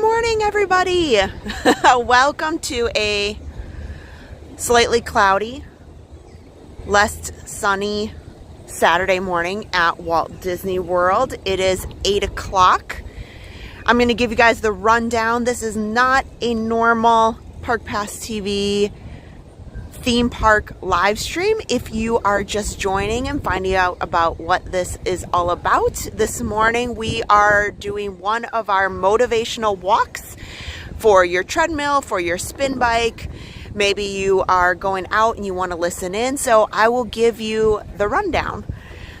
morning, everybody. Welcome to a slightly cloudy, less sunny Saturday morning at Walt Disney World. It is 8 o'clock. I'm going to give you guys the rundown. This is not a normal Park Pass TV theme park live stream. If you are just joining and finding out about what this is all about, this morning we are doing one of our motivational walks for your treadmill, for your spin bike. Maybe you are going out and you want to listen in, so I will give you the rundown.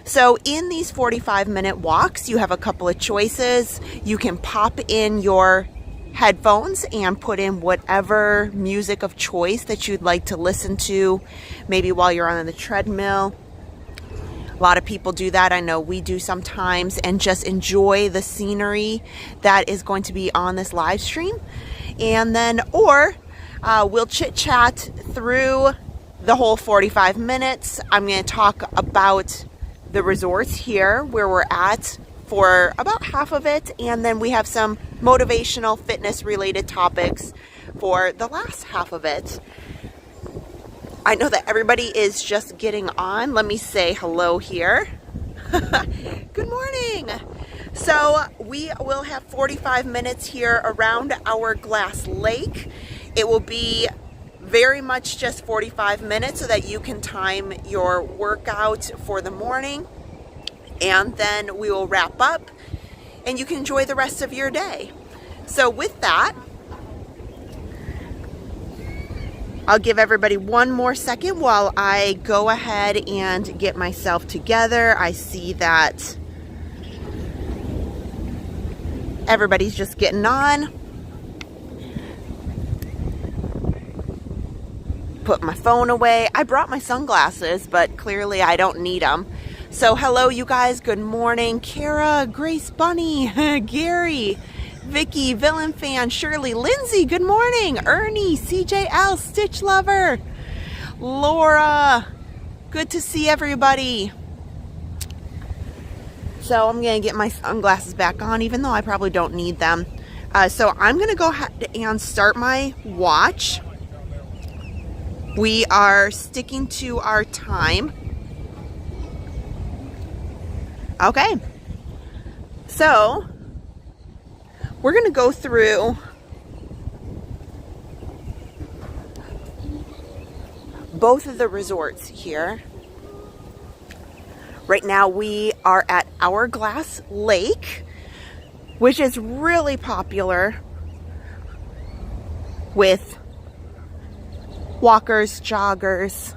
So in these 45-minute walks, you have a couple of choices. You can pop in your headphones and put in whatever music of choice that you'd like to listen to, maybe while you're on the treadmill. A lot of people do that. I know we do sometimes, and just enjoy the scenery that is going to be on this live stream. And then, or we'll chit chat through the whole 45 minutes. I'm going to talk about the resorts here where we're at for about half of it, and then we have some motivational fitness related topics for the last half of it. I know that everybody is just getting on. Let me say hello here. Good morning. So we will have 45 minutes here around Hourglass Lake. It will be very much just 45 minutes so that you can time your workout for the morning. And then we will wrap up and you can enjoy the rest of your day. So with that, I'll give everybody one more second while I go ahead and get myself together. I see that everybody's just getting on. Put my phone away. I brought my sunglasses, but clearly I don't need them. So hello, you guys. Good morning. Kara, Grace Bunny, Gary, Vicky, Villain Fan, Shirley, Lindsay, good morning. Ernie, CJL, Stitch Lover, Laura, good to see everybody. So I'm going to get my sunglasses back on, even though I probably don't need them. So I'm going to go ahead and start my watch. We are sticking to our time. Okay, so we're going to go through both of the resorts here. Right now we are at Hourglass Lake, which is really popular with walkers, joggers.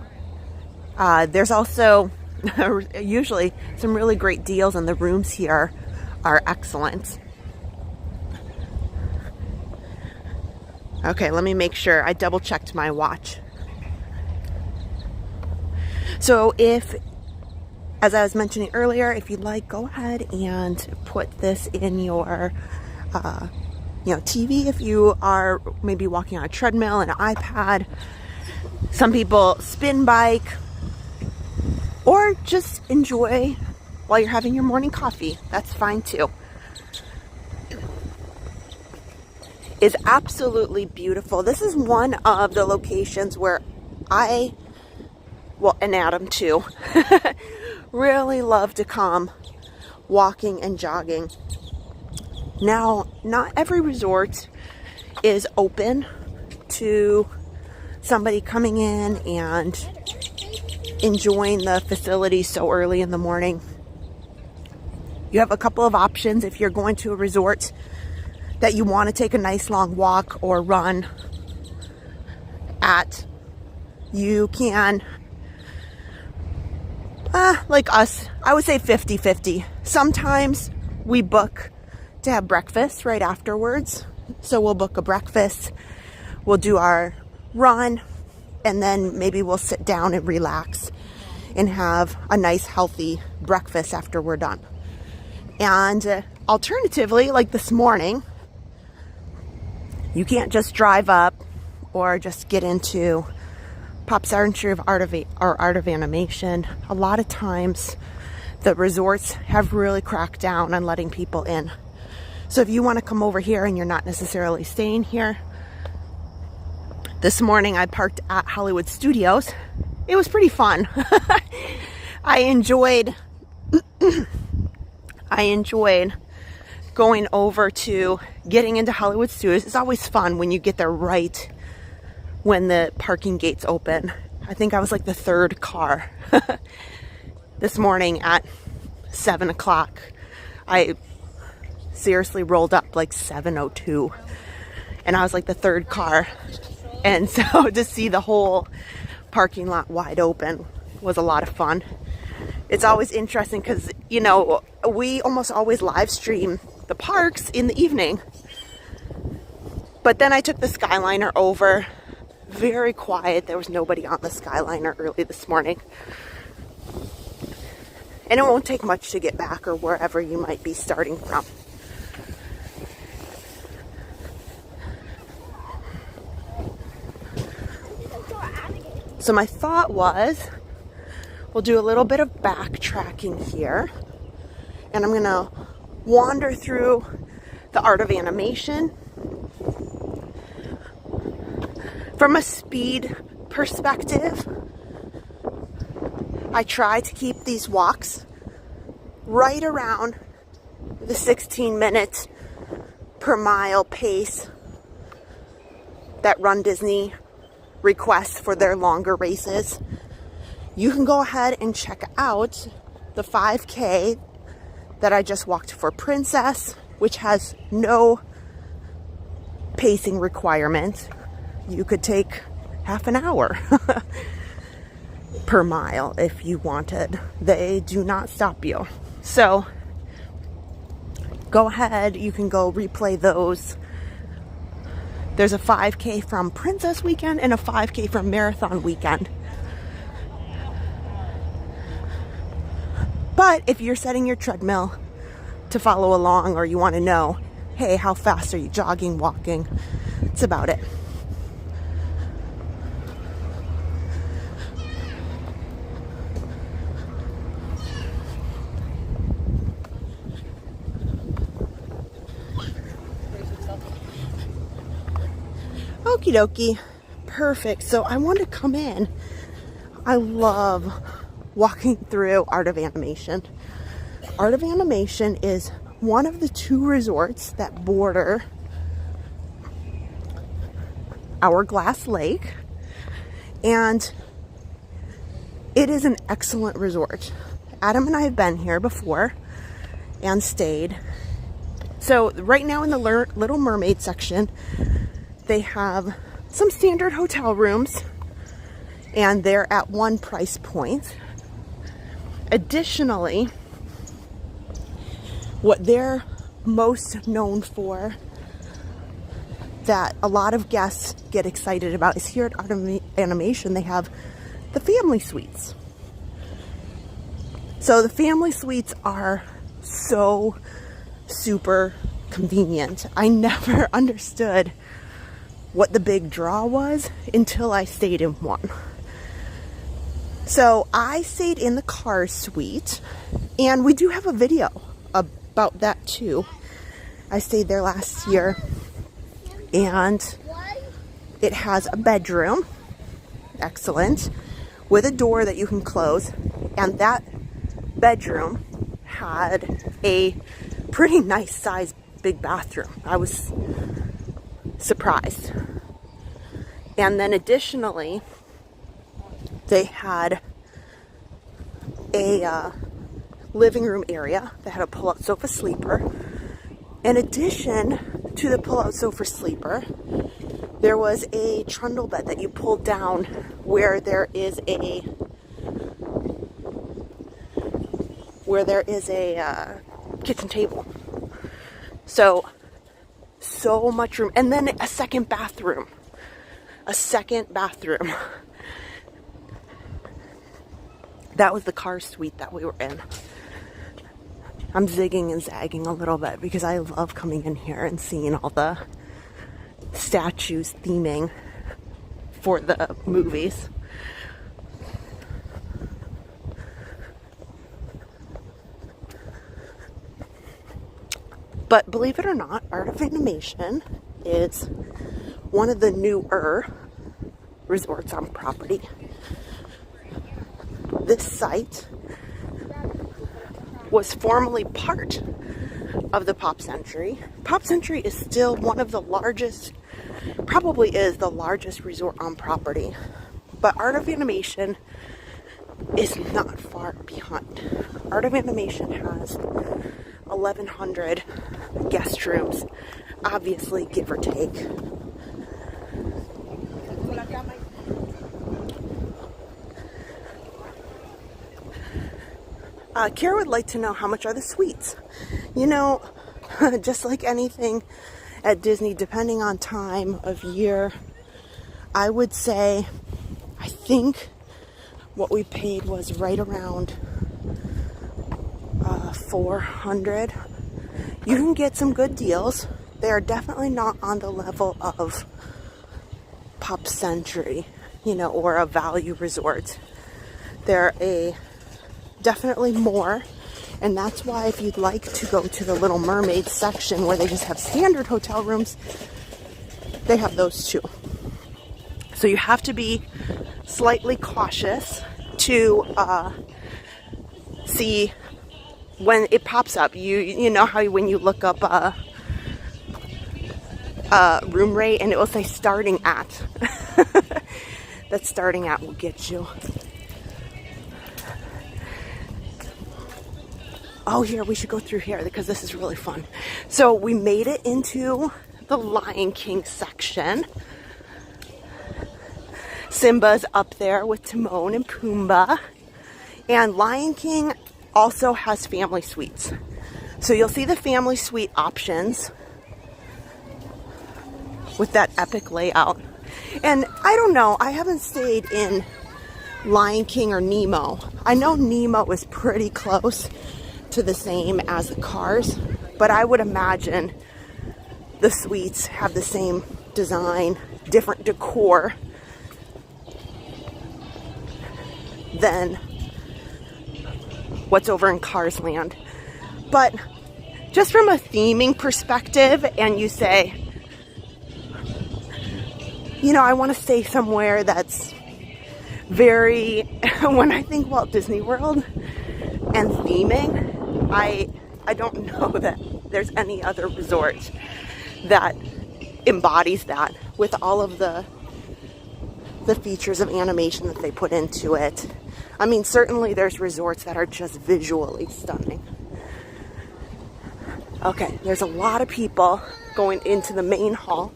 There's also usually some really great deals, and the rooms here are excellent. Okay, let me make sure I double checked my watch. So if, as I was mentioning earlier, if you'd like, go ahead and put this in your TV. If you are maybe walking on a treadmill and an iPad, some people spin bike, or just enjoy while you're having your morning coffee. That's fine too. It's absolutely beautiful. This is one of the locations where and Adam too, really love to come walking and jogging. Now, not every resort is open to somebody coming in and enjoying the facility so early in the morning. You have a couple of options if you're going to a resort that you want to take a nice long walk or run at. You can, like us, I would say 50-50. Sometimes we book to have breakfast right afterwards. So we'll book a breakfast, we'll do our run, and then maybe we'll sit down and relax and have a nice healthy breakfast after we're done. And alternatively, like this morning, you can't just drive up or just get into Pop Century of Art of Animation. A lot of times the resorts have really cracked down on letting people in. So if you want to come over here and you're not necessarily staying here, this morning I parked at Hollywood Studios. It was pretty fun. I enjoyed going over to getting into Hollywood Studios. It's always fun when you get there right when the parking gates open. I think I was like the third car this morning at 7 o'clock. I seriously rolled up like 7:02 and I was like the third car. And so to see the whole parking lot wide open was a lot of fun. It's always interesting because, you know, we almost always live stream the parks in the evening. But then I took the Skyliner over. Very quiet. There was nobody on the Skyliner early this morning. And it won't take much to get back or wherever you might be starting from. So my thought was, we'll do a little bit of backtracking here. And I'm going to wander through the art of animation. From a speed perspective, I try to keep these walks right around the 16 minutes per mile pace that RunDisney requests for their longer races. You can go ahead and check out the 5K that I just walked for Princess, which has no pacing requirement. You could take half an hour per mile if you wanted. They do not stop you. So go ahead, you can go replay those. There's a 5K from Princess Weekend and a 5K from Marathon Weekend. But if you're setting your treadmill to follow along, or you want to know, hey, how fast are you jogging, walking? It's about it. Okie dokie. Perfect. So I want to come in. I love walking through Art of Animation. Art of Animation is one of the 2 resorts that border Hourglass Lake, and it is an excellent resort. Adam and I have been here before and stayed. So right now in the Little Mermaid section, they have some standard hotel rooms, and they're at one price point. Additionally, what they're most known for that a lot of guests get excited about is here at Art of Animation, they have the family suites. So the family suites are so super convenient. I never understood what the big draw was until I stayed in one. So I stayed in the car suite, and we do have a video about that too. I stayed there last year, and it has a bedroom, excellent, with a door that you can close, and that bedroom had a pretty nice sized big bathroom. I was surprised. And then additionally, they had a living room area that had a pull-out sofa sleeper. In addition to the pull-out sofa sleeper, there was a trundle bed that you pulled down where there is a kitchen table. So much room. And then a second bathroom. That was the car suite that we were in. I'm zigging and zagging a little bit because I love coming in here and seeing all the statues theming for the movies. But believe it or not, Art of Animation is one of the newer resorts on property. This site was formerly part of the Pop Century. Pop Century is still one of the largest, probably is the largest resort on property. But Art of Animation is not far behind. Art of Animation has 1,100 guest rooms, obviously, give or take. Kara would like to know, how much are the suites? You know, just like anything at Disney, depending on time of year, I would say, I think what we paid was right around $400. You can get some good deals. They are definitely not on the level of Pop Century, you know, or a value resort. They're definitely more, and that's why if you'd like to go to the Little Mermaid section where they just have standard hotel rooms, they have those too. So you have to be slightly cautious to see when it pops up. You know how when you look up room rate and it will say starting at. That starting at will get you. Oh, here, we should go through here because this is really fun. So we made it into the Lion King section. Simba's up there with Timon and Pumbaa. And Lion King also has family suites. So you'll see the family suite options with that epic layout. And I don't know, I haven't stayed in Lion King or Nemo. I know Nemo is pretty close to the same as the Cars, but I would imagine the suites have the same design, different decor than what's over in Cars Land. But just from a theming perspective, and you say, you know, I want to stay somewhere that's very, when I think Walt Disney World and theming, I don't know that there's any other resort that embodies that with all of the features of animation that they put into it. I mean, certainly there's resorts that are just visually stunning. Okay, there's a lot of people going into the main hall.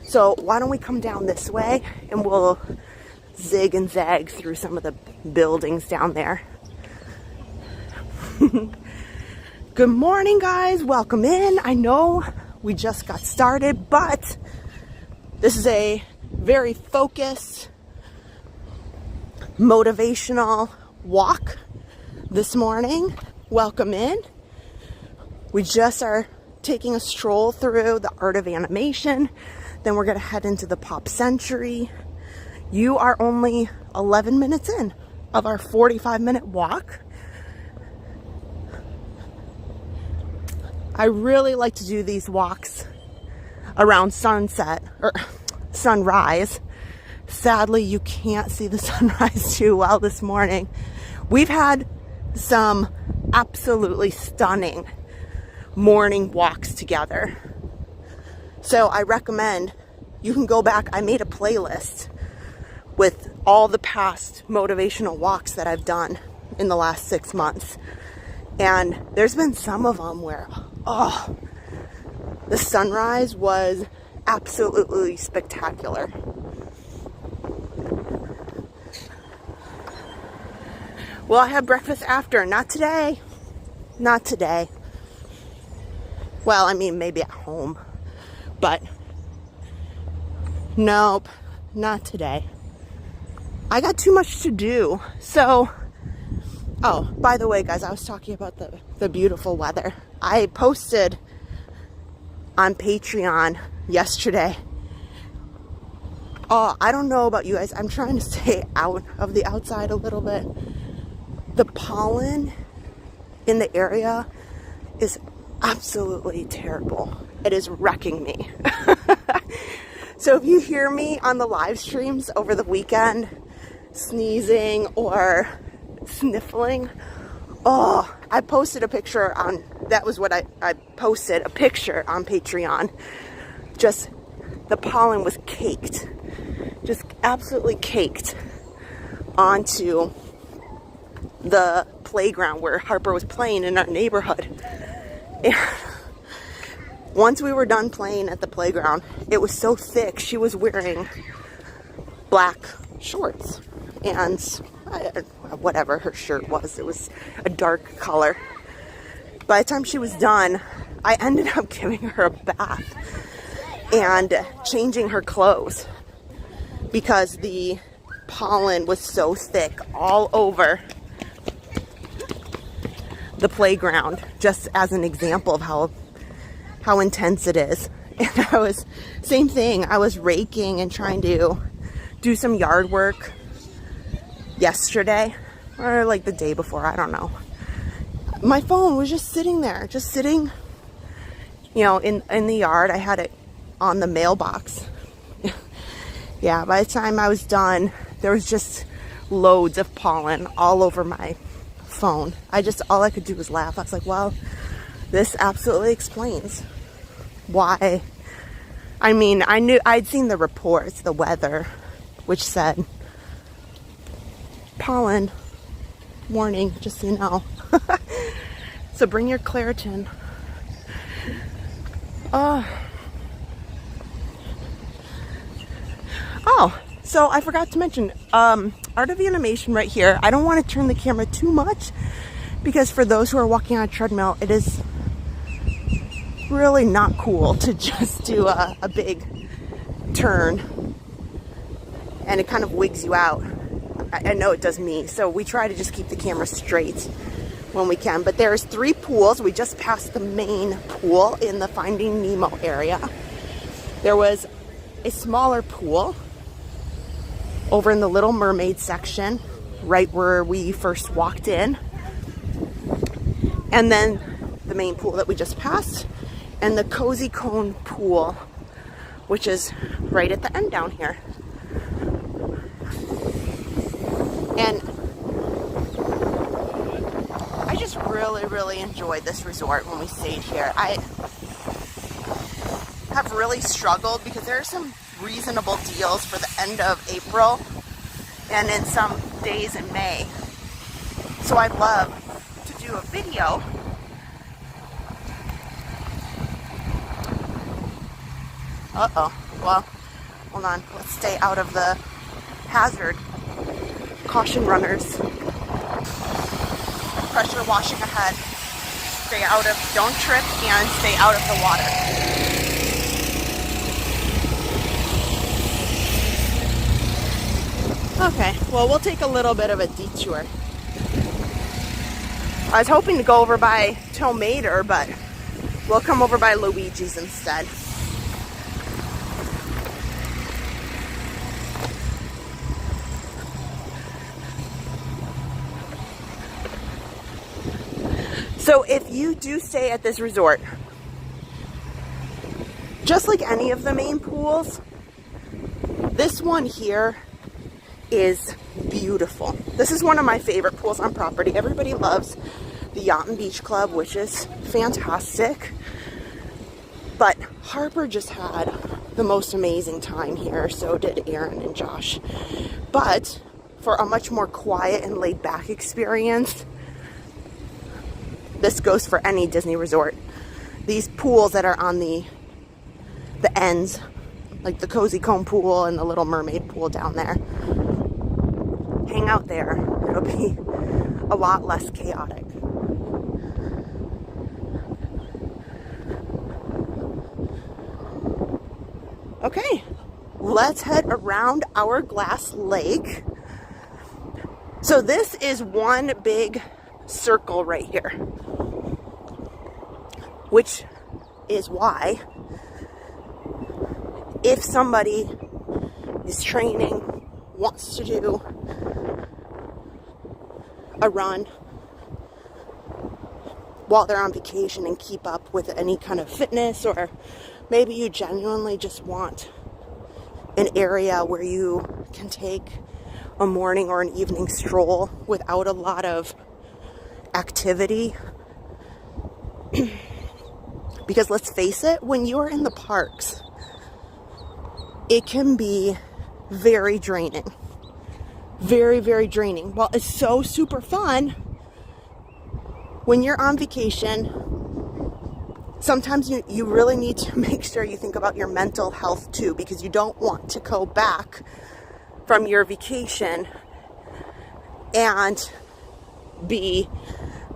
So why don't we come down this way and we'll zig and zag through some of the buildings down there. Good morning, guys. Welcome in. I know we just got started, but this is a very focused, motivational walk this morning. Welcome in. We just are taking a stroll through the Art of Animation. Then we're going to head into the Pop Century. You are only 11 minutes in of our 45-minute walk. I really like to do these walks around sunset or sunrise. Sadly, you can't see the sunrise too well this morning. We've had some absolutely stunning morning walks together. So I recommend you can go back. I made a playlist with all the past motivational walks that I've done in the last 6 months. And there's been some of them where, oh, the sunrise was absolutely spectacular. Well, I had breakfast after. Not today. Not today. Well, I mean, maybe at home. But nope, not today. I got too much to do. So, oh, by the way, guys, I was talking about the beautiful weather. I posted on Patreon yesterday. Oh, I don't know about you guys. I'm trying to stay out of the outside a little bit. The pollen in the area is absolutely terrible. It is wrecking me. So if you hear me on the live streams over the weekend sneezing or sniffling, oh, I posted a picture on, that was what I posted, a picture on Patreon. Just, the pollen was caked, just absolutely caked onto the playground where Harper was playing in our neighborhood. And once we were done playing at the playground, it was so thick. She was wearing black shorts and whatever her shirt was. It was a dark color. By the time she was done, I ended up giving her a bath and changing her clothes because the pollen was so thick all over the playground, just as an example of how intense it is. And same thing, I was raking and trying to do some yard work yesterday, or like the day before, I don't know. My phone was just sitting there, you know, in the yard. I had it on the mailbox. Yeah, by the time I was done, there was just loads of pollen all over my phone. All I could do was laugh. I was like, well, this absolutely explains why. I mean, I'd seen the reports, the weather, which said pollen warning, just so you know. So bring your Claritin. Oh, so I forgot to mention, Art of Animation right here. I don't want to turn the camera too much because for those who are walking on a treadmill, it is really not cool to just do a big turn and it kind of wigs you out. I know it does me, so we try to just keep the camera straight when we can. But there's 3 pools. We just passed the main pool in the Finding Nemo area. There was a smaller pool over in the Little Mermaid section, right where we first walked in. And then the main pool that we just passed, and the Cozy Cone pool, which is right at the end down here. And I just really enjoyed this resort when we stayed here. I have really struggled because there are some reasonable deals for the end of April and in some days in May. So I'd love to do a video well, hold on, let's stay out of the hazard. Caution runners. Pressure washing ahead. Don't trip and stay out of the water. Okay, well, we'll take a little bit of a detour. I was hoping to go over by Tomater, but we'll come over by Luigi's instead. So if you do stay at this resort, just like any of the main pools, this one here is beautiful. This is one of my favorite pools on property. Everybody loves the Yacht and Beach Club, which is fantastic. But Harper just had the most amazing time here. So did Aaron and Josh. But for a much more quiet and laid back experience, this goes for any Disney resort. These pools that are on the ends, like the Cozy Cone pool and the Little Mermaid pool down there, hang out there. It'll be a lot less chaotic. Okay, let's head around Hourglass Lake. So this is one big circle right here, which is why if somebody is training, wants to do a run, while they're on vacation and keep up with any kind of fitness, or maybe you genuinely just want an area where you can take a morning or an evening stroll without a lot of activity. Because let's face it, when you're in the parks, it can be very draining. Very, very draining. While it's so super fun, when you're on vacation, sometimes you really need to make sure you think about your mental health too, because you don't want to go back from your vacation and be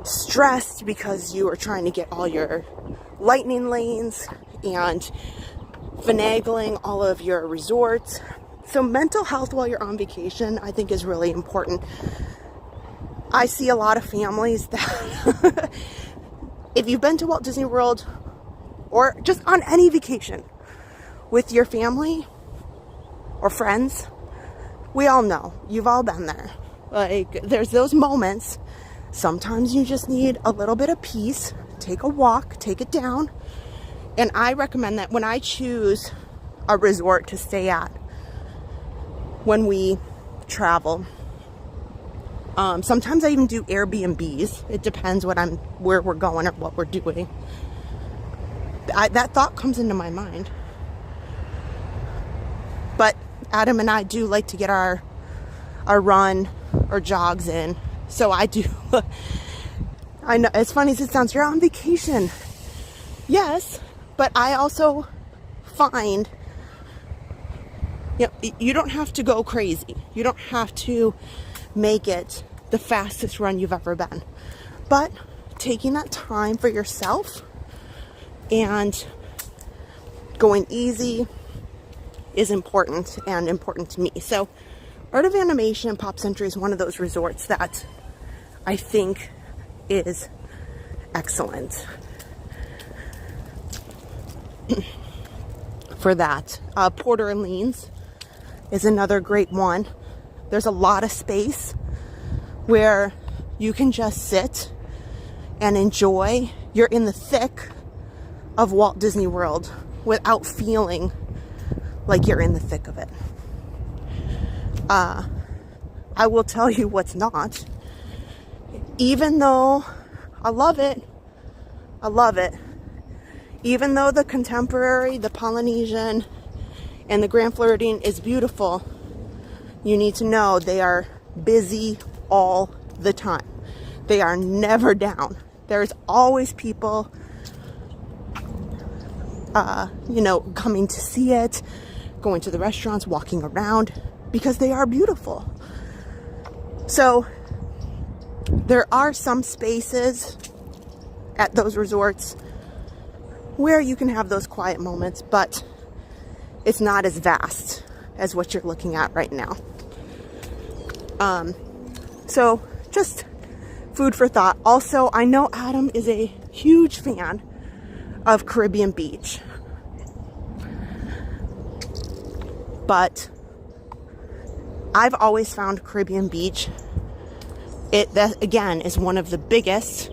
stressed because you are trying to get all your lightning lanes and finagling all of your resorts. So mental health while you're on vacation, I think, is really important. I see a lot of families that if you've been to Walt Disney World or just on any vacation with your family or friends, we all know, you've all been there. Like, there's those moments. Sometimes you just need a little bit of peace. Take a walk, take it down. And I recommend that when I choose a resort to stay at when we travel. Sometimes I even do Airbnbs. It depends where we're going or what we're doing. That thought comes into my mind. But Adam and I do like to get our run or jogs in. So I do. I know, as funny as it sounds, you're on vacation. Yes, but I also find, you don't have to go crazy. You don't have to make it the fastest run you've ever been. But taking that time for yourself and going easy is important, and important to me. So Art of Animation and Pop Century is one of those resorts that I think is excellent for that. Porter and Leans is another great one. There's a lot of space where you can just sit and enjoy. You're in the thick of Walt Disney World without feeling like you're in the thick of it. I will tell you what's not. Even though I love it, even though the Contemporary, the Polynesian, and the Grand Floridian is beautiful, you need to know they are busy all the time. They are never down. There's always people, coming to see it, going to the restaurants, walking around, because they are beautiful. So there are some spaces at those resorts where you can have those quiet moments, but it's not as vast as what you're looking at right now. So just food for thought. Also, I know Adam is a huge fan of Caribbean Beach, but I've always found Caribbean Beach, that again is one of the biggest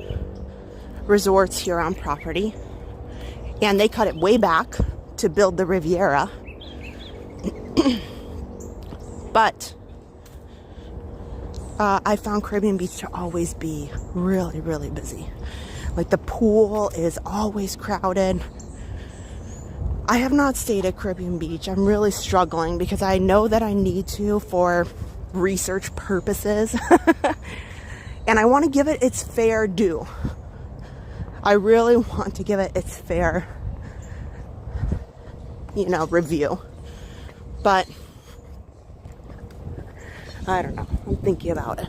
resorts here on property, and they cut it way back to build the Riviera. But I found Caribbean Beach to always be really, really busy. Like, the pool is always crowded. I have not stayed at Caribbean Beach. I'm really struggling because I know that I need to for research purposes. And I want to give it its fair due. I really want to give it its fair, review. But I don't know. I'm thinking about it.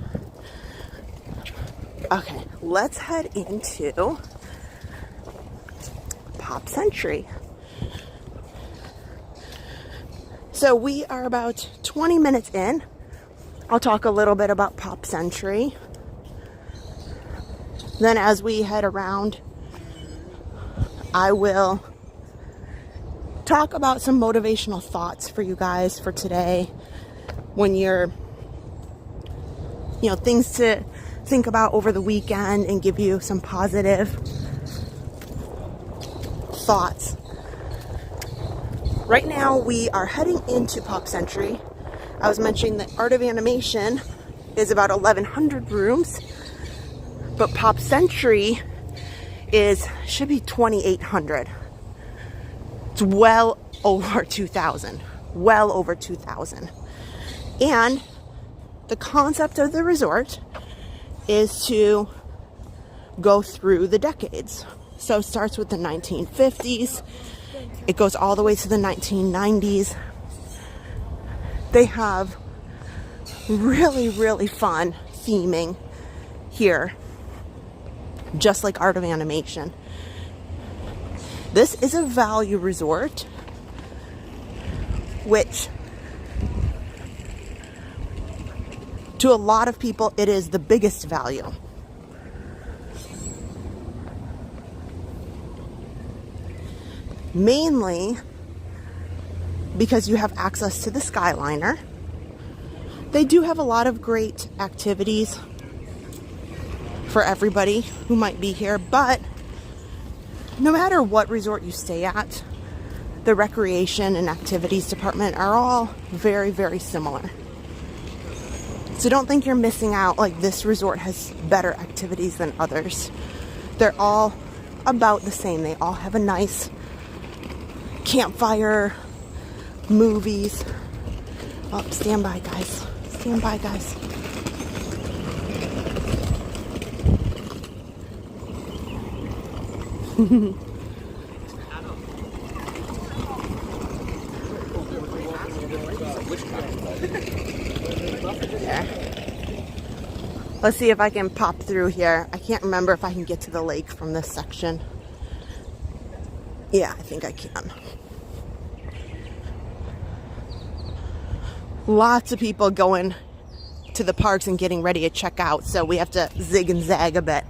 Okay, let's head into Pop Century. So we are about 20 minutes in. I'll talk a little bit about Pop Century. Then as we head around, I will talk about some motivational thoughts for you guys for today, when you're, things to think about over the weekend and give you some positive thoughts. Right now we are heading into Pop Century. I was mentioning that Art of Animation is about 1,100 rooms, but Pop Century should be 2,800. It's well over 2,000. Well over 2,000. And the concept of the resort is to go through the decades. So it starts with the 1950s. It goes all the way to the 1990s. They have really, really fun theming here, just like Art of Animation. This is a value resort, which to a lot of people, it is the biggest value. Mainly because you have access to the Skyliner. They do have a lot of great activities for everybody who might be here, but no matter what resort you stay at, the recreation and activities department are all very, very similar. So don't think you're missing out, like this resort has better activities than others. They're all about the same. They all have a nice campfire, movies. Oh, stand by, guys. Stand by, guys. Let's see if I can pop through here. I can't remember if I can get to the lake from this section. Yeah, I think I can. Lots of people going to the parks and getting ready to check out, so we have to zig and zag a bit.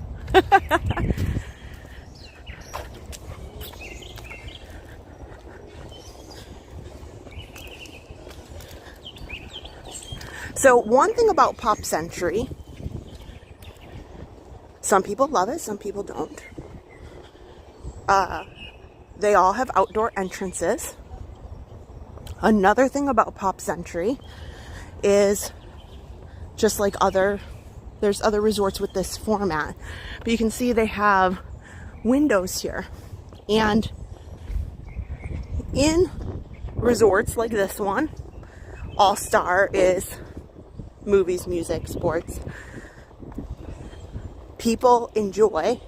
So one thing about Pop Century, some people love it, some people don't. They all have outdoor entrances. Another thing about Pop Century is just like there's other resorts with this format, but you can see they have windows here. And in resorts like this one, All Star is movies, music, sports. People enjoy,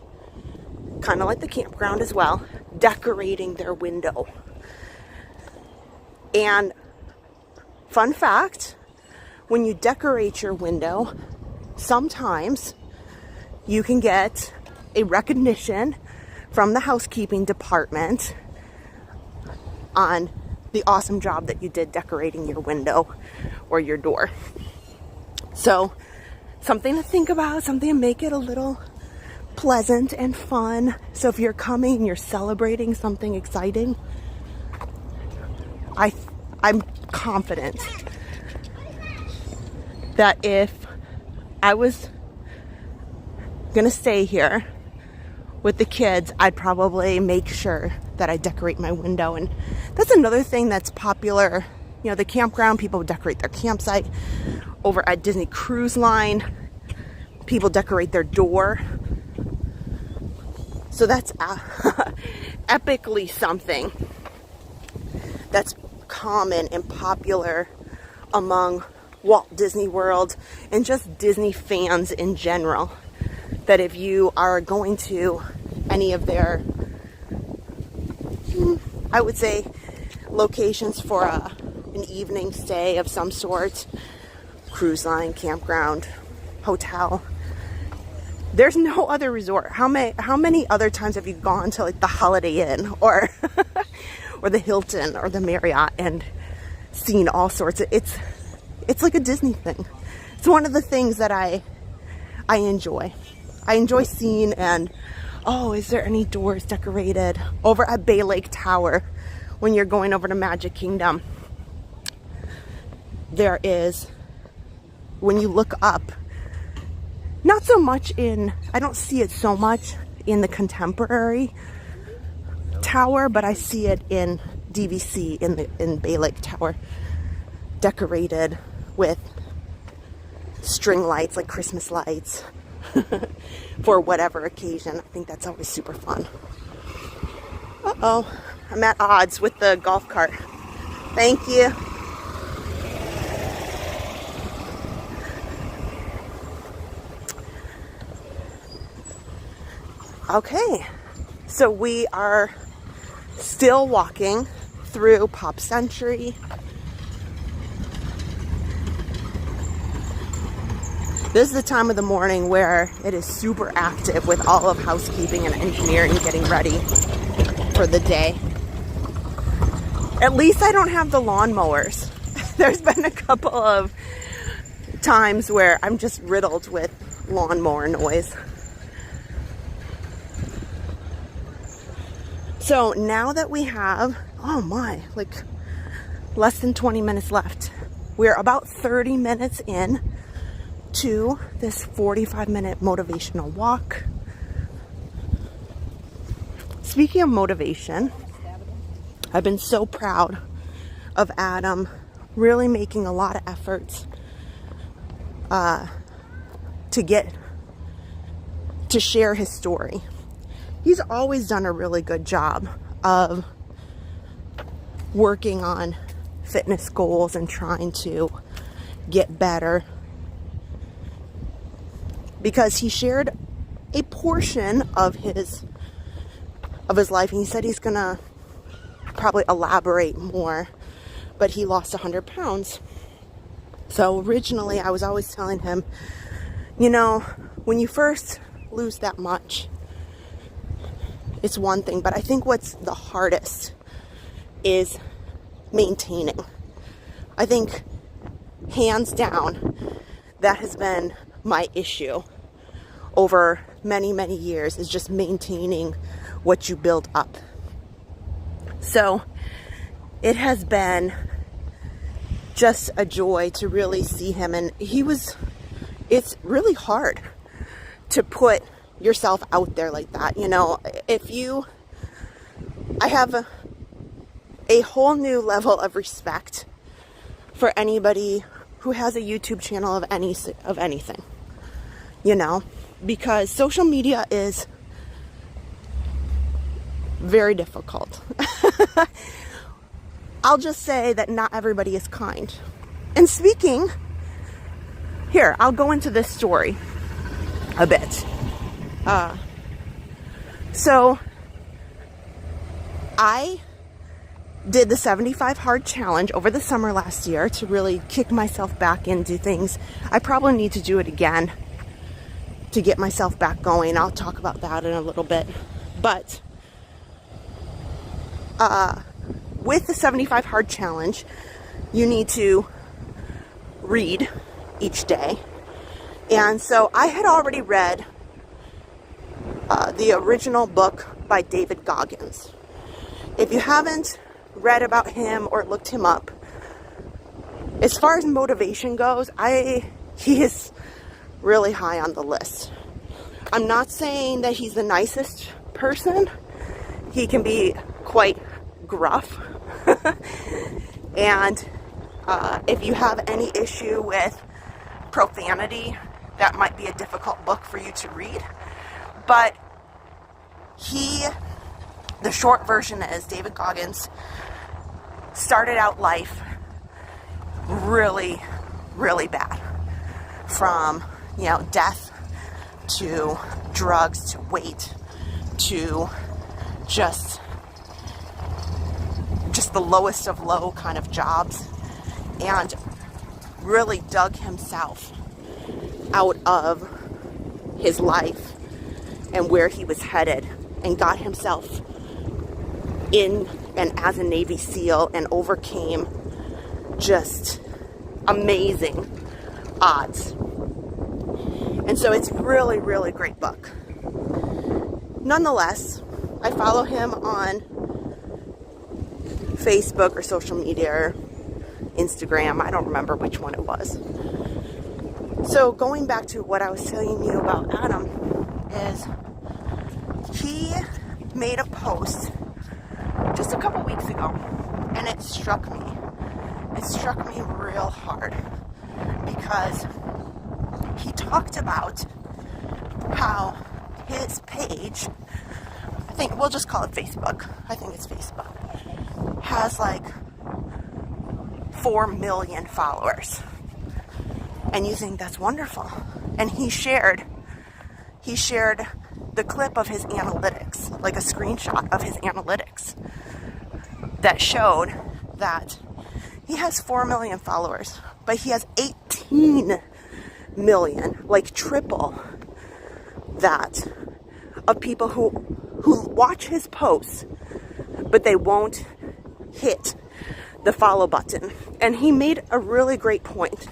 kind of like the campground as well, decorating their window. And fun fact, when you decorate your window, sometimes you can get a recognition from the housekeeping department on the awesome job that you did decorating your window or your door. So something to think about, something to make it a little pleasant and fun. So if you're coming and you're celebrating something exciting, I'm confident that if I was gonna stay here with the kids, I'd probably make sure that I decorate my window. And that's another thing that's popular. You know, the campground, people decorate their campsite. Over at Disney Cruise Line, people decorate their door. So that's epically something that's common and popular among Walt Disney World and just Disney fans in general. That if you are going to any of their, I would say, locations for an evening stay of some sort, cruise line, campground, hotel, there's no other resort. How many other times have you gone to like the Holiday Inn or or the Hilton or the Marriott and seen all sorts of, it's like a Disney thing. It's one of the things that I enjoy. I enjoy seeing, and oh, is there any doors decorated over at Bay Lake Tower when you're going over to Magic Kingdom? There is, when you look up, Not so much in, I don't see it so much in the contemporary tower, but I see it in DVC, in Bay Lake Tower, decorated with string lights, like Christmas lights, for whatever occasion. I think that's always super fun. Uh-oh, I'm at odds with the golf cart. Thank you. Okay, so we are still walking through Pop Century. This is the time of the morning where it is super active with all of housekeeping and engineering getting ready for the day. At least I don't have the lawnmowers. There's been a couple of times where I'm just riddled with lawnmower noise. So now that we have, oh my, like less than 20 minutes left. We're about 30 minutes in to this 45-minute motivational walk. Speaking of motivation, I've been so proud of Adam really making a lot of efforts to share his story. He's always done a really good job of working on fitness goals and trying to get better, because he shared a portion of his life, and he said he's gonna probably elaborate more, but he lost 100 pounds. So originally I was always telling him, you know, when you first lose that much, it's one thing, but I think what's the hardest is maintaining. I think hands down that has been my issue over many, many years, is just maintaining what you build up. So it has been just a joy to really see him, and it's really hard to put yourself out there like that. You know, I have a whole new level of respect for anybody who has a YouTube channel of anything, you know, because social media is very difficult. I'll just say that not everybody is kind. And speaking, here, I'll go into this story a bit. So I did the 75 hard challenge over the summer last year to really kick myself back into things. I probably need to do it again to get myself back going. I'll talk about that in a little bit. But with the 75 hard challenge, you need to read each day. And so I had already read the original book by David Goggins. If you haven't read about him or looked him up, as far as motivation goes, he is really high on the list. I'm not saying that he's the nicest person. He can be quite gruff. And if you have any issue with profanity, that might be a difficult book for you to read. But the short version is, David Goggins started out life really, really bad. From, you know, death to drugs to weight to just the lowest of low kind of jobs, and really dug himself out of his life and where he was headed, and got himself in and as a Navy SEAL, and overcame just amazing odds. And so it's really, really great book. Nonetheless, I follow him on Facebook or social media or Instagram. I don't remember which one it was. So going back to what I was telling you about Adam, is he made a post just a couple weeks ago, and it struck me. It struck me real hard because he talked about how his page, I think we'll just call it Facebook, I think it's Facebook, has like 4 million followers. And you think that's wonderful. And he shared the clip of his analytics, like a screenshot of his analytics that showed that he has 4 million followers, but he has 18 million, like triple that, of people who watch his posts, but they won't hit the follow button. And he made a really great point.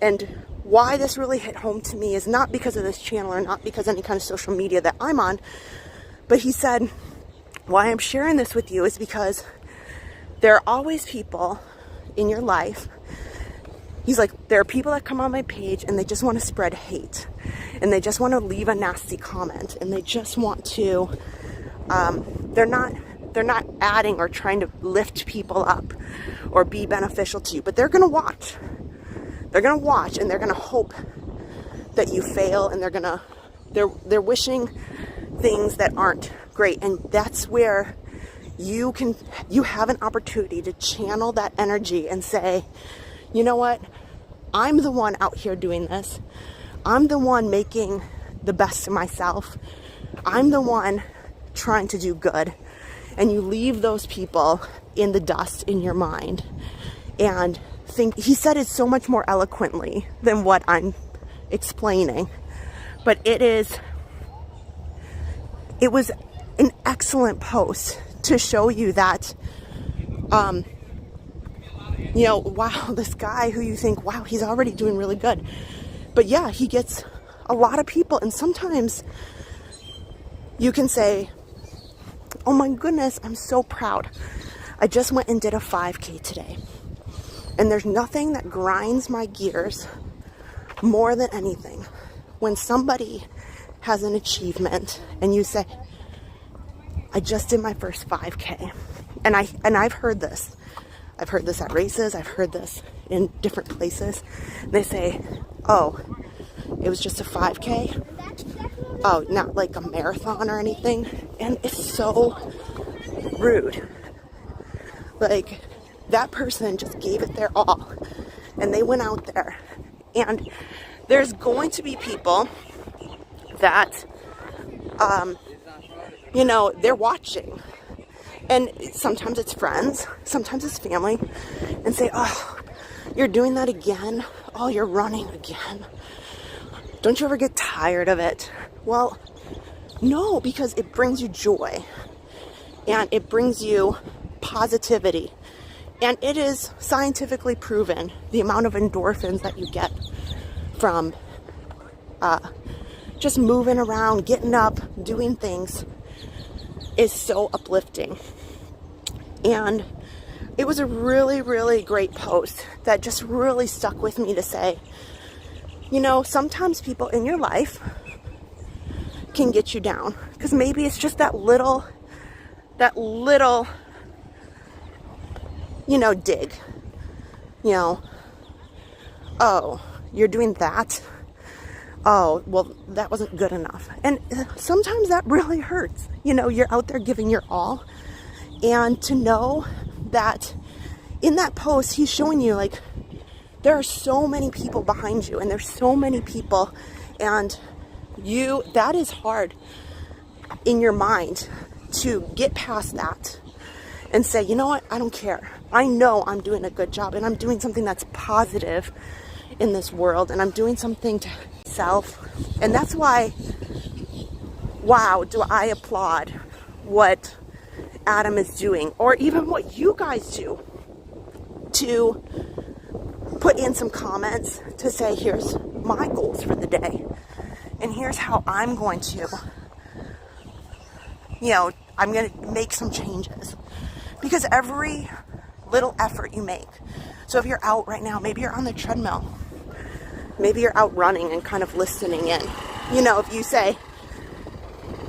And why this really hit home to me is not because of this channel or not because of any kind of social media that I'm on, but he said, why I'm sharing this with you is because there are always people in your life. He's like, there are people that come on my page and they just want to spread hate, and they just want to leave a nasty comment, and they just want to, they're not adding or trying to lift people up or be beneficial to you, but they're going to watch. They're going to watch, and they're going to hope that you fail, and they're wishing things that aren't great. And that's where you have an opportunity to channel that energy and say, you know what? I'm the one out here doing this. I'm the one making the best of myself. I'm the one trying to do good. And you leave those people in the dust in your mind and think. He said it so much more eloquently than what I'm explaining, but it was an excellent post to show you that, you know, wow, this guy who you think, wow, he's already doing really good, but yeah, he gets a lot of people. And sometimes you can say, oh my goodness, I'm so proud, I just went and did a 5K today. And there's nothing that grinds my gears more than anything when somebody has an achievement and you say, I just did my first 5K. And I've heard this. I've heard this at races. I've heard this in different places. They say, oh, it was just a 5K? Oh, not like a marathon or anything? And it's so rude. Like, that person just gave it their all, and they went out there. And there's going to be people that, you know, they're watching. And sometimes it's friends, sometimes it's family, and say, oh, you're doing that again? Oh, you're running again? Don't you ever get tired of it? Well, no, because it brings you joy, and it brings you positivity. And it is scientifically proven, the amount of endorphins that you get from just moving around, getting up, doing things is so uplifting. And it was a really, really great post that just really stuck with me to say, you know, sometimes people in your life can get you down, because maybe it's just that little, you know, dig, you know, oh, you're doing that? Oh, well, that wasn't good enough. And sometimes that really hurts. You know, you're out there giving your all, and to know that in that post, he's showing you, like, there are so many people behind you, and there's so many people, and that is hard in your mind to get past that and say, you know what, I don't care. I know I'm doing a good job, and I'm doing something that's positive in this world, and I'm doing something to self. And that's why, wow, do I applaud what Adam is doing, or even what you guys do, to put in some comments to say, here's my goals for the day, and here's how I'm going to, you know, I'm going to make some changes. Because every little effort you make, so if you're out right now, maybe you're on the treadmill, maybe you're out running and kind of listening in. You know, if you say,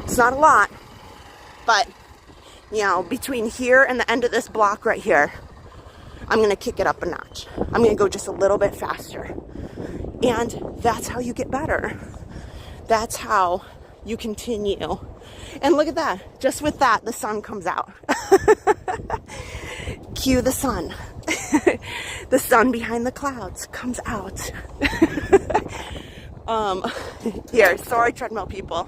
it's not a lot, but, you know, between here and the end of this block right here, I'm going to kick it up a notch. I'm going to go just a little bit faster. And that's how you get better. That's how you continue. And look at that. Just with that, the sun comes out. Cue the sun. The sun behind the clouds comes out. Here, sorry, treadmill people.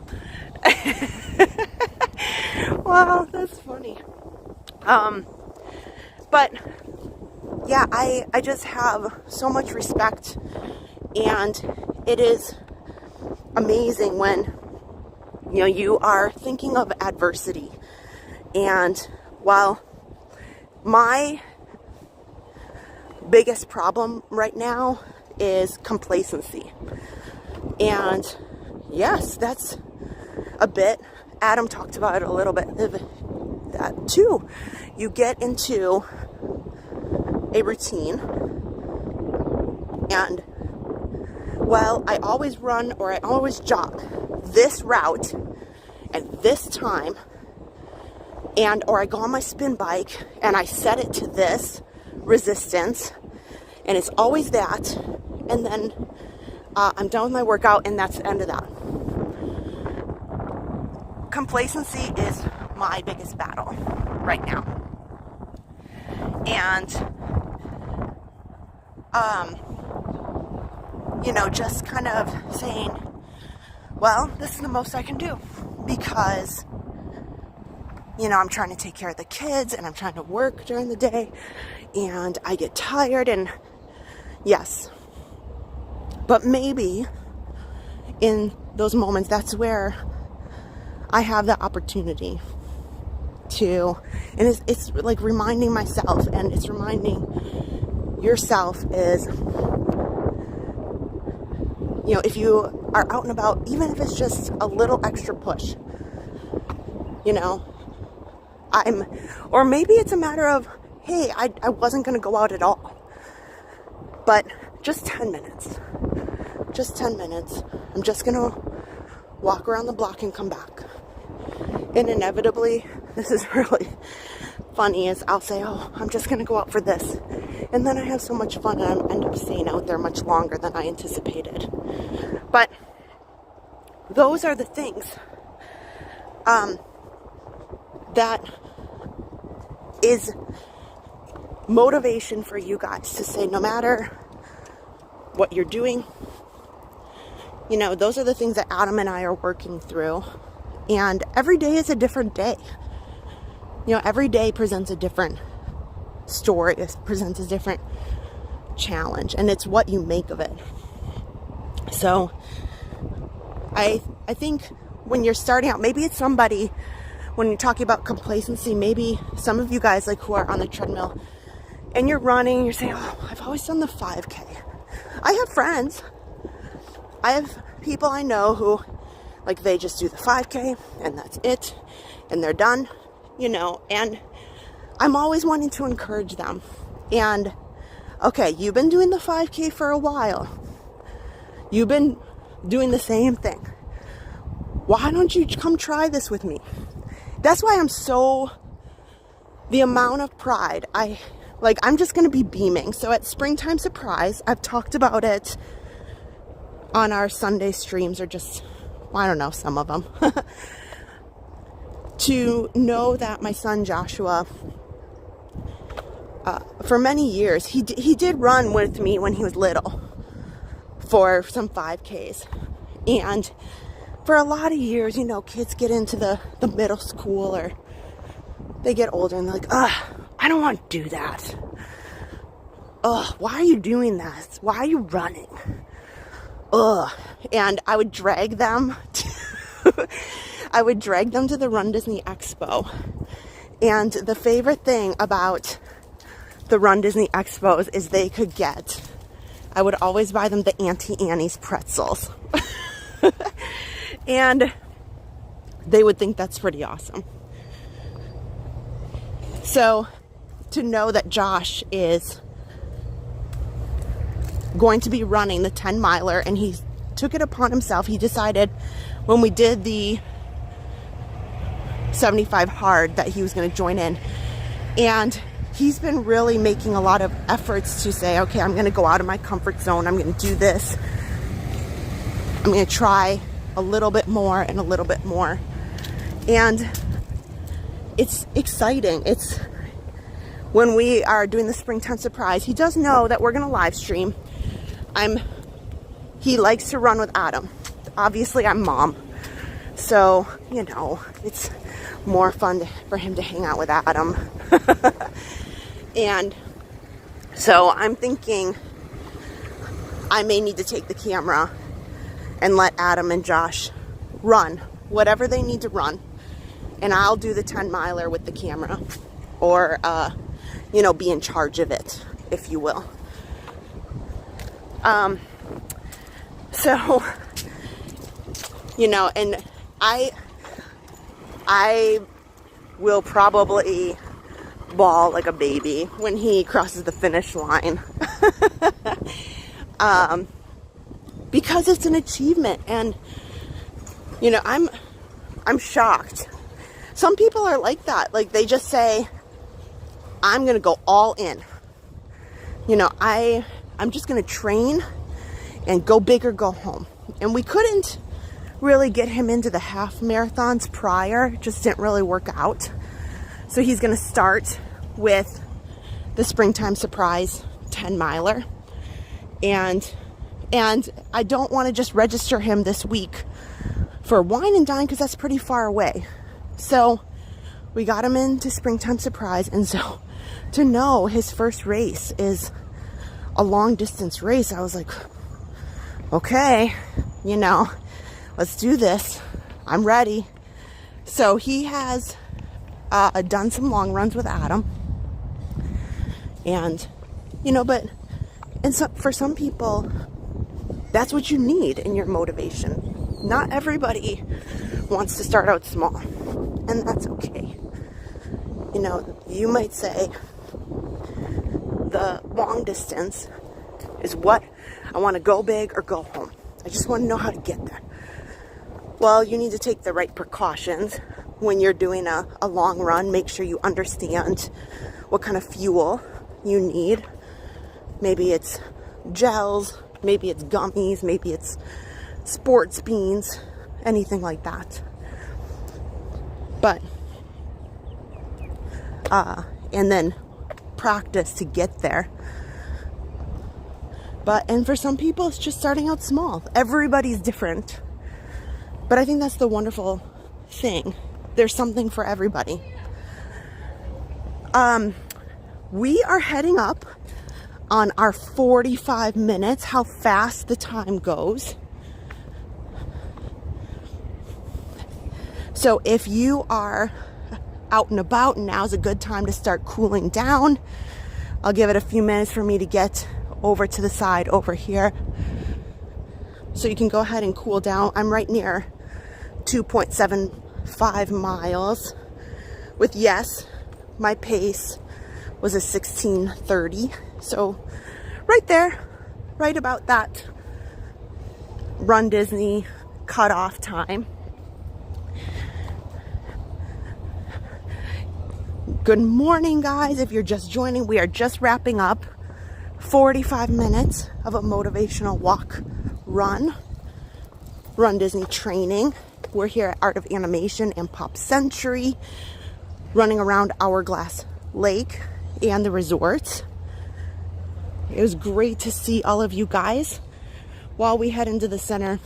Wow, that's funny. But yeah, I just have so much respect, and it is amazing when, you know, you are thinking of adversity. And while my biggest problem right now is complacency, and yes, that's a bit, Adam talked about it a little bit, that too. You get into a routine, and well, I always run or I always jog this route at this time, and or I go on my spin bike and I set it to this resistance, and it's always that, and then I'm done with my workout, and that's the end of that. Complacency is my biggest battle right now. And you know, just kind of saying, well, this is the most I can do, because, you know, I'm trying to take care of the kids and I'm trying to work during the day, and I get tired, and yes, but maybe in those moments, that's where I have the opportunity to, and it's like reminding myself, and it's reminding yourself is, you know, if you are out and about, even if it's just a little extra push, you know, or maybe it's a matter of, hey, I wasn't going to go out at all, but just 10 minutes, I'm just going to walk around the block and come back. And inevitably, this is really funny, is I'll say, oh, I'm just going to go out for this. And then I have so much fun, and I end up staying out there much longer than I anticipated. But those are the things that is motivation for you guys to say, no matter what you're doing, you know, those are the things that Adam and I are working through. And every day is a different day. You know, every day presents a different story, it presents a different challenge, and it's what you make of it. So I think when you're starting out, maybe it's somebody, when you're talking about complacency, maybe some of you guys, like, who are on the treadmill and you're running and you're saying, oh, I've always done the 5K. I have friends, I have people I know who, like, they just do the 5K and that's it, and they're done, you know, and I'm always wanting to encourage them. And okay, you've been doing the 5K for a while, you've been doing the same thing, why don't you come try this with me? That's why I'm so, the amount of pride, I'm just going to be beaming. So at Springtime Surprise, I've talked about it on our Sunday streams, or just, I don't know, some of them, to know that my son Joshua, for many years, he did run with me when he was little for some 5Ks. And for a lot of years, you know, kids get into the middle school, or they get older and they're like, I don't want to do that. Why are you doing that? Why are you running? And I would drag them to the RunDisney Expo. And the favorite thing about the RunDisney Expos is I would always buy them the Auntie Annie's pretzels. And they would think that's pretty awesome. So to know that Josh is going to be running the 10 miler, and he took it upon himself. He decided when we did the 75 hard that he was going to join in, and he's been really making a lot of efforts to say, okay, I'm going to go out of my comfort zone. I'm going to do this. I'm going to try a little bit more and a little bit more. And it's exciting. It's when we are doing the springtime surprise, he does know that we're going to live stream. He likes to run with Adam. Obviously, I'm mom. So, you know, it's more fun for him to hang out with Adam. And so I'm thinking I may need to take the camera and let Adam and Josh run whatever they need to run. And I'll do the 10 miler with the camera, or, you know, be in charge of it, if you will. So, you know, and I will probably bawl like a baby when he crosses the finish line. Because it's an achievement, and, you know, I'm shocked. Some people are like that. Like, they just say, I'm going to go all in. You know, I'm just going to train and go big or go home. And we couldn't really get him into the half marathons prior. It just didn't really work out. So he's going to start with the springtime surprise 10 miler. And I don't want to just register him this week for Wine and Dine, because that's pretty far away. So we got him into springtime surprise. And so to know his first race is a long distance race, I was like, okay, you know, let's do this. I'm ready. So he has done some long runs with Adam. And, you know, and so for some people, that's what you need in your motivation. Not everybody wants to start out small, and that's okay. You know, you might say the long distance is what I want to go big or go home. I just want to know how to get there. Well, you need to take the right precautions when you're doing a long run. Make sure you understand what kind of fuel you need. Maybe it's gels, maybe it's gummies, maybe it's sports beans, anything like that. But, and then practice to get there. And for some people, it's just starting out small. Everybody's different. But I think that's the wonderful thing. There's something for everybody. We are heading up on our 45 minutes. How fast the time goes. So if you are out and about, now's a good time to start cooling down. I'll give it a few minutes for me to get over to the side over here, so you can go ahead and cool down. I'm right near 2.75 miles with, yes, my pace was a 16:30. So right there, right about that RunDisney cutoff time. Good morning, guys. If you're just joining, we are just wrapping up 45 minutes of a motivational walk, RunDisney training. We're here at Art of Animation and Pop Century, running around Hourglass Lake and the resorts. It was great to see all of you guys. While we head into the center,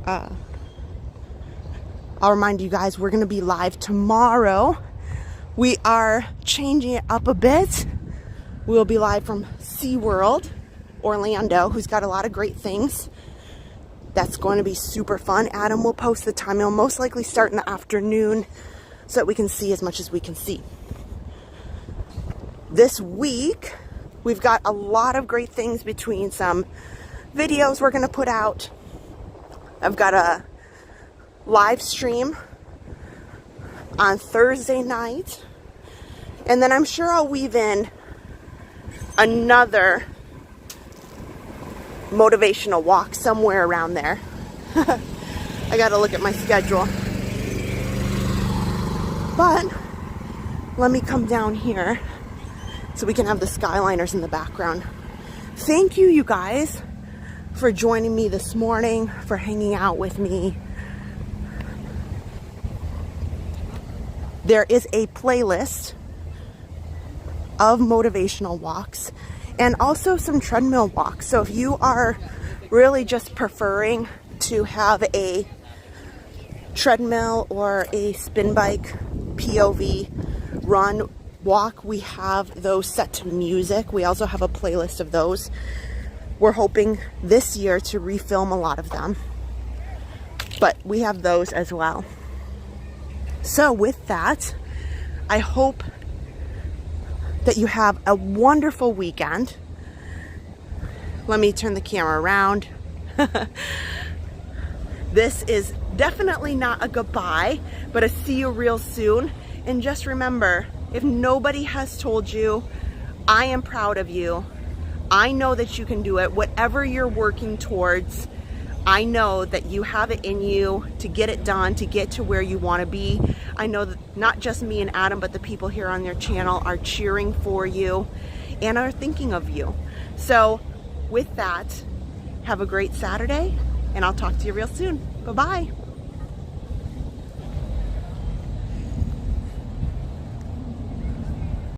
I'll remind you guys, we're going to be live tomorrow. We are changing it up a bit. We'll be live from SeaWorld, Orlando, who's got a lot of great things. That's going to be super fun. Adam will post the time. It'll most likely start in the afternoon so that we can see as much as we can see. This week, we've got a lot of great things between some videos we're going to put out. I've got a live stream on Thursday night. And then I'm sure I'll weave in another motivational walk somewhere around there. I gotta look at my schedule. But let me come down here so we can have the Skyliners in the background. Thank you, you guys, for joining me this morning, for hanging out with me. There is a playlist of motivational walks and also some treadmill walks. So if you are really just preferring to have a treadmill or a spin bike POV run walk, we have those set to music. We also have a playlist of those. We're hoping this year to refilm a lot of them, but we have those as well. So with that, I hope that you have a wonderful weekend. Let me turn the camera around. This is definitely not a goodbye, but a see you real soon. And just remember, if nobody has told you, I am proud of you. I know that you can do it. Whatever you're working towards, I know that you have it in you to get it done, to get to where you want to be. I know that not just me and Adam, but the people here on their channel are cheering for you and are thinking of you. So with that, have a great Saturday, and I'll talk to you real soon. Bye-bye.